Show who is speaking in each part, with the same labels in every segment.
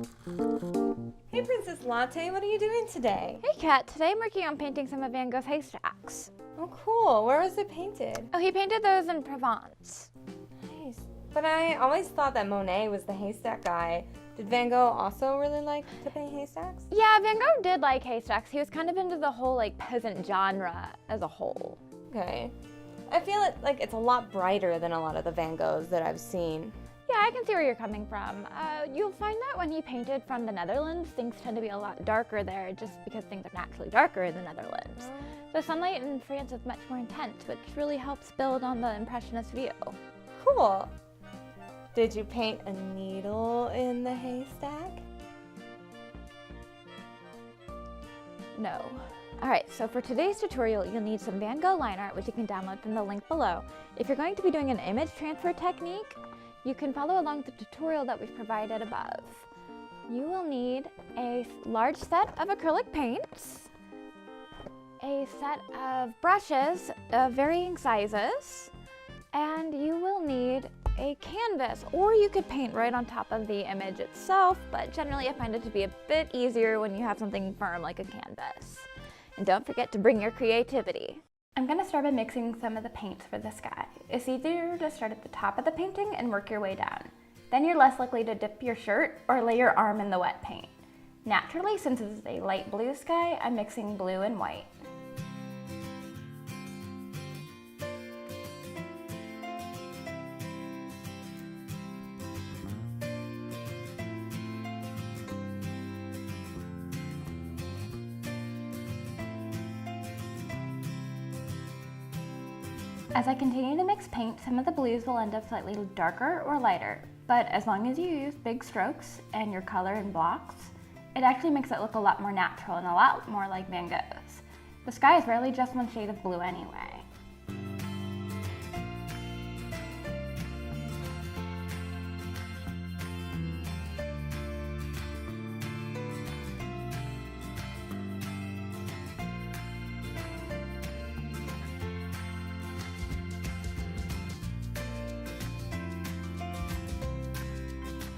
Speaker 1: Hey Princess Latte, what are you doing today?
Speaker 2: Hey Kat, today I'm working on painting some of Van Gogh's Haystacks.
Speaker 1: Oh cool, where was it painted?
Speaker 2: Oh, he painted those in Provence.
Speaker 1: Nice. But I always thought that Monet was the haystack guy. Did Van Gogh also really like to paint haystacks?
Speaker 2: Yeah, Van Gogh did like haystacks. He was kind of into the whole peasant genre as a whole.
Speaker 1: Okay. I feel like it's a lot brighter than a lot of the Van Goghs that I've seen.
Speaker 2: Yeah, I can see where you're coming from. You'll find that when he painted from the Netherlands, things tend to be a lot darker there just because things are naturally darker in the Netherlands. The sunlight in France is much more intense, which really helps build on the Impressionist view.
Speaker 1: Cool. Did you paint a needle in the haystack?
Speaker 2: No. Alright, so for today's tutorial, you'll need some Van Gogh line art, which you can download from the link below. If you're going to be doing an image transfer technique, you can follow along the tutorial that we've provided above. You will need a large set of acrylic paints, a set of brushes of varying sizes, and you will need a canvas, or you could paint right on top of the image itself, but generally I find it to be a bit easier when you have something firm like a canvas. And don't forget to bring your creativity. I'm going to start by mixing some of the paints for the sky. It's easier to start at the top of the painting and work your way down. Then you're less likely to dip your shirt or lay your arm in the wet paint. Naturally, since it's a light blue sky, I'm mixing blue and white. As I continue to mix paint, some of the blues will end up slightly darker or lighter, but as long as you use big strokes and your color in blocks, it actually makes it look a lot more natural and a lot more like Van Gogh's. The sky is rarely just one shade of blue anyway.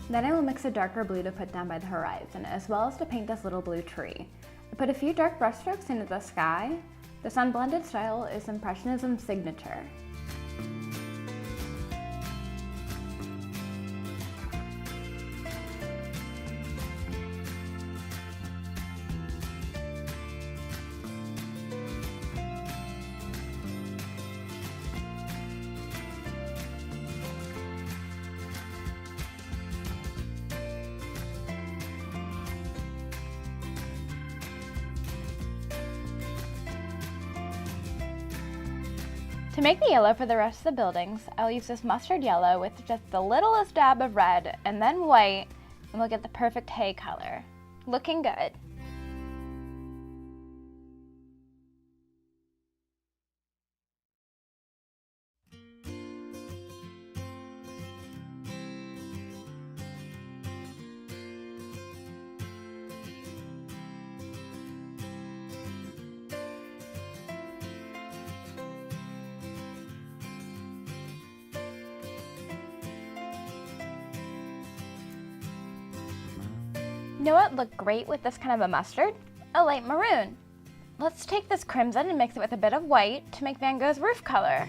Speaker 2: Then I will mix a darker blue to put down by the horizon, as well as to paint this little blue tree. I put a few dark brush strokes into the sky. This unblended style is Impressionism's signature. To make the yellow for the rest of the buildings, I'll use this mustard yellow with just the littlest dab of red and then white, and we'll get the perfect hay color. Looking good. You know what looked great with this kind of a mustard? A light maroon. Let's take this crimson and mix it with a bit of white to make Van Gogh's roof color.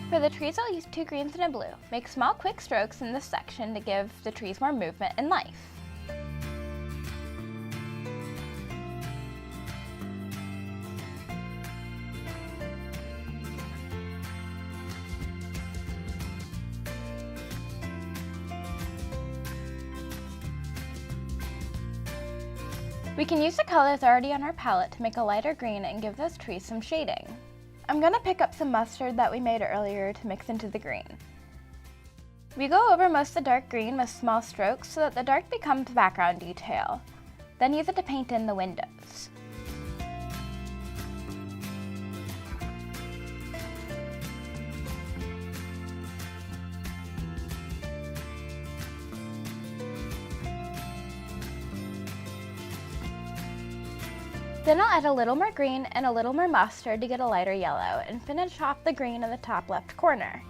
Speaker 2: For the trees, I'll use 2 greens and a blue. Make small, quick strokes in this section to give the trees more movement and life. We can use the colors already on our palette to make a lighter green and give those trees some shading. I'm going to pick up some mustard that we made earlier to mix into the green. We go over most of the dark green with small strokes so that the dark becomes background detail. Then use it to paint in the windows. Then I'll add a little more green and a little more mustard to get a lighter yellow and finish off the green in the top left corner.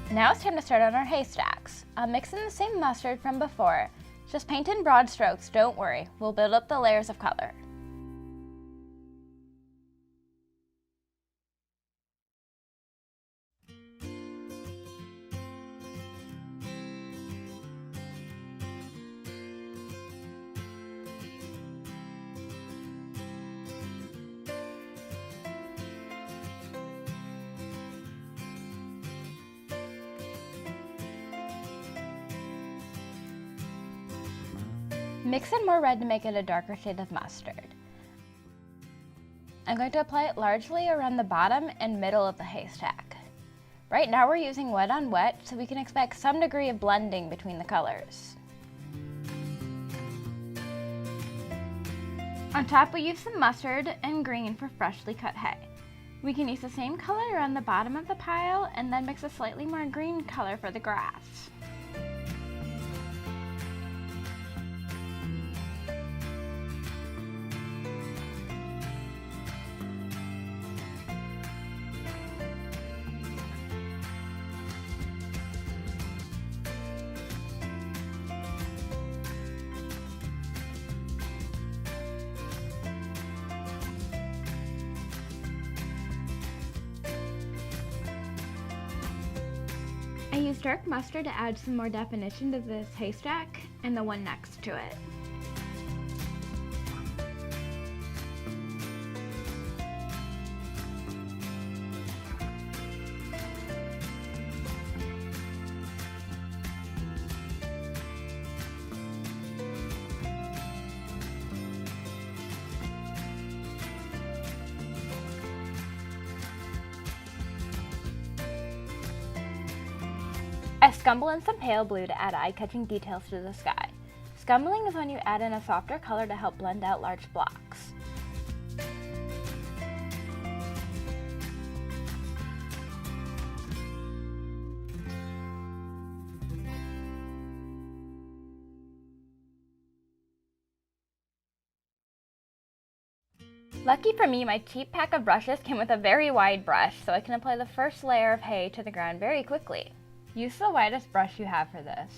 Speaker 2: Now it's time to start on our haystacks. I'll mix in the same mustard from before. Just paint in broad strokes, don't worry. We'll build up the layers of color. Mix in more red to make it a darker shade of mustard. I'm going to apply it largely around the bottom and middle of the haystack. Right now we're using wet on wet, so we can expect some degree of blending between the colors. On top we use some mustard and green for freshly cut hay. We can use the same color around the bottom of the pile and then mix a slightly more green color for the grass. I used dark mustard to add some more definition to this haystack and the one next to it. I scumble in some pale blue to add eye-catching details to the sky. Scumbling is when you add in a softer color to help blend out large blocks. Lucky for me, my cheap pack of brushes came with a very wide brush, so I can apply the first layer of hay to the ground very quickly. Use the widest brush you have for this.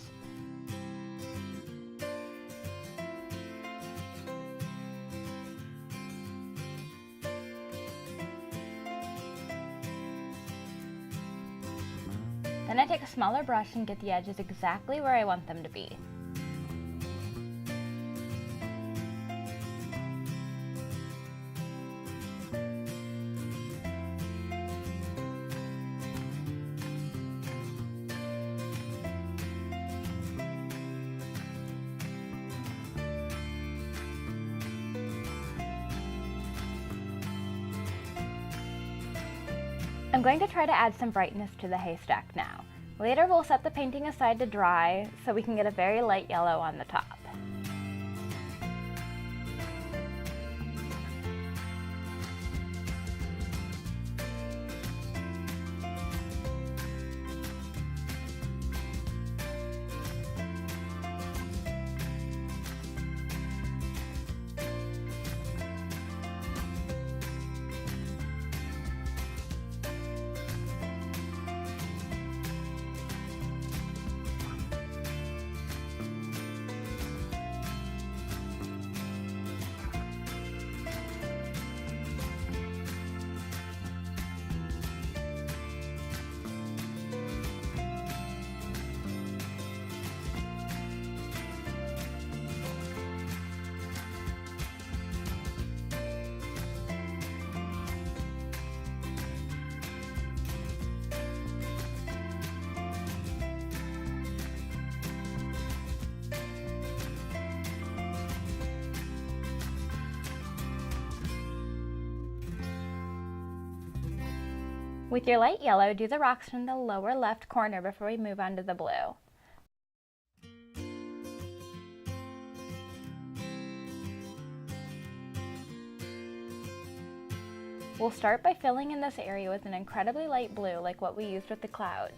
Speaker 2: Then I take a smaller brush and get the edges exactly where I want them to be. I'm going to try to add some brightness to the haystack now. Later we'll set the painting aside to dry so we can get a very light yellow on the top. With your light yellow, do the rocks in the lower left corner before we move on to the blue. We'll start by filling in this area with an incredibly light blue like what we used with the clouds.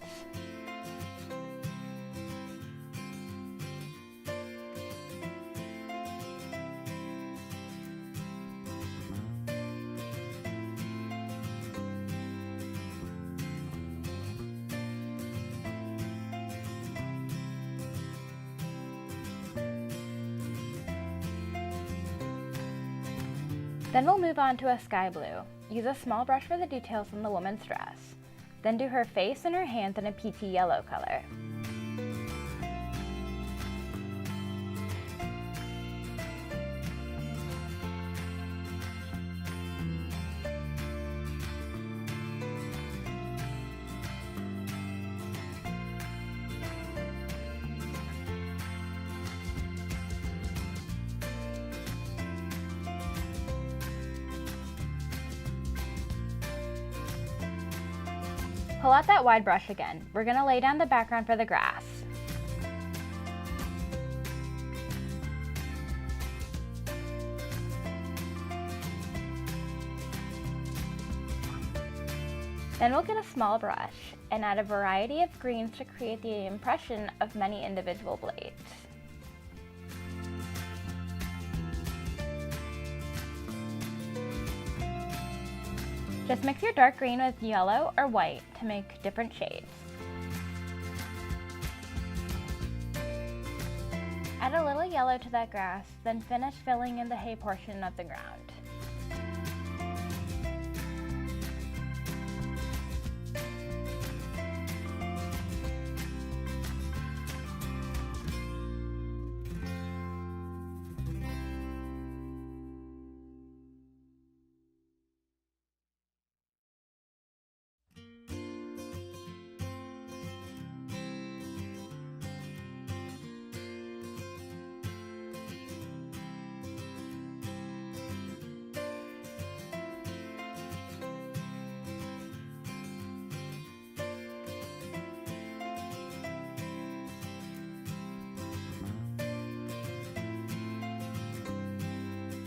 Speaker 2: Then we'll move on to a sky blue. Use a small brush for the details on the woman's dress. Then do her face and her hands in a peachy yellow color. Pull out that wide brush again. We're going to lay down the background for the grass. Then we'll get a small brush and add a variety of greens to create the impression of many individual blades. Just mix your dark green with yellow or white to make different shades. Add a little yellow to that grass, then finish filling in the hay portion of the ground.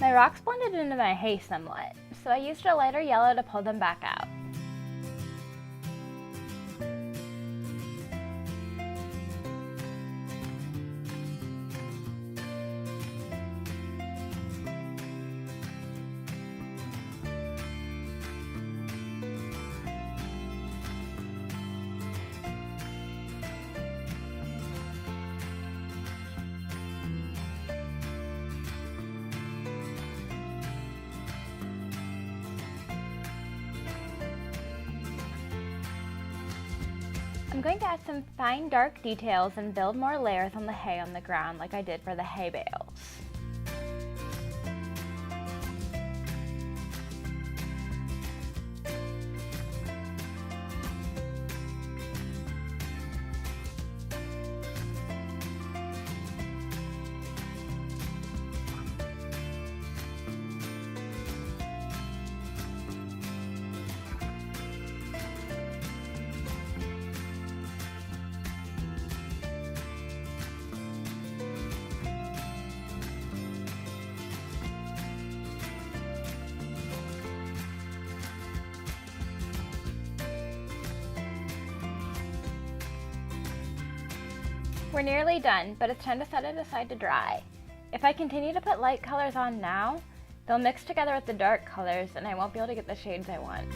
Speaker 2: My rocks blended into my hay somewhat, so I used a lighter yellow to pull them back out. I'm going to add some fine dark details and build more layers on the hay on the ground like I did for the hay bales. We're nearly done, but it's time to set it aside to dry. If I continue to put light colors on now, they'll mix together with the dark colors and I won't be able to get the shades I want.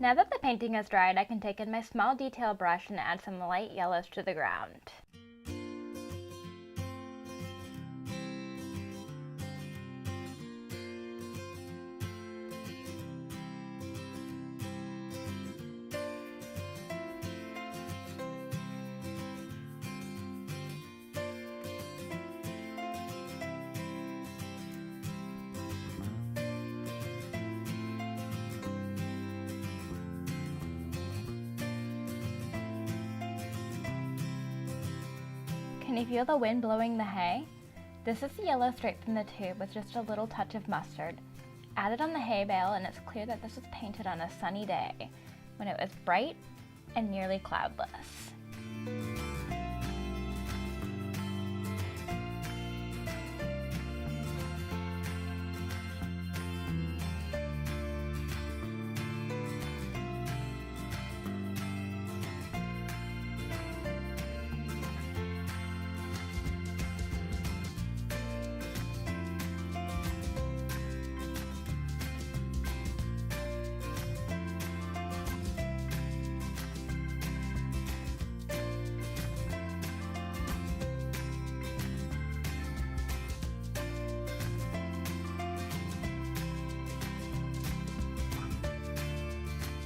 Speaker 2: Now that the painting has dried, I can take in my small detail brush and add some light yellows to the ground. Can you feel the wind blowing the hay? This is the yellow straight from the tube with just a little touch of mustard. Add it on the hay bale and it's clear that this was painted on a sunny day when it was bright and nearly cloudless.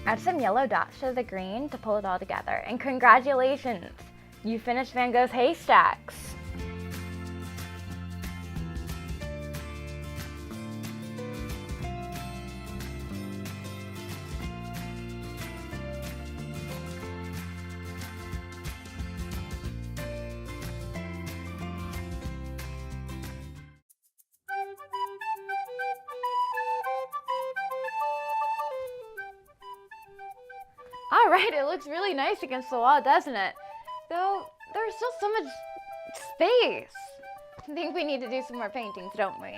Speaker 2: Add some yellow dots to the green to pull it all together. And congratulations! You finished Van Gogh's Haystacks! All right, it looks really nice against the wall, doesn't it? Though, there's still so much space. I think we need to do some more paintings, don't we?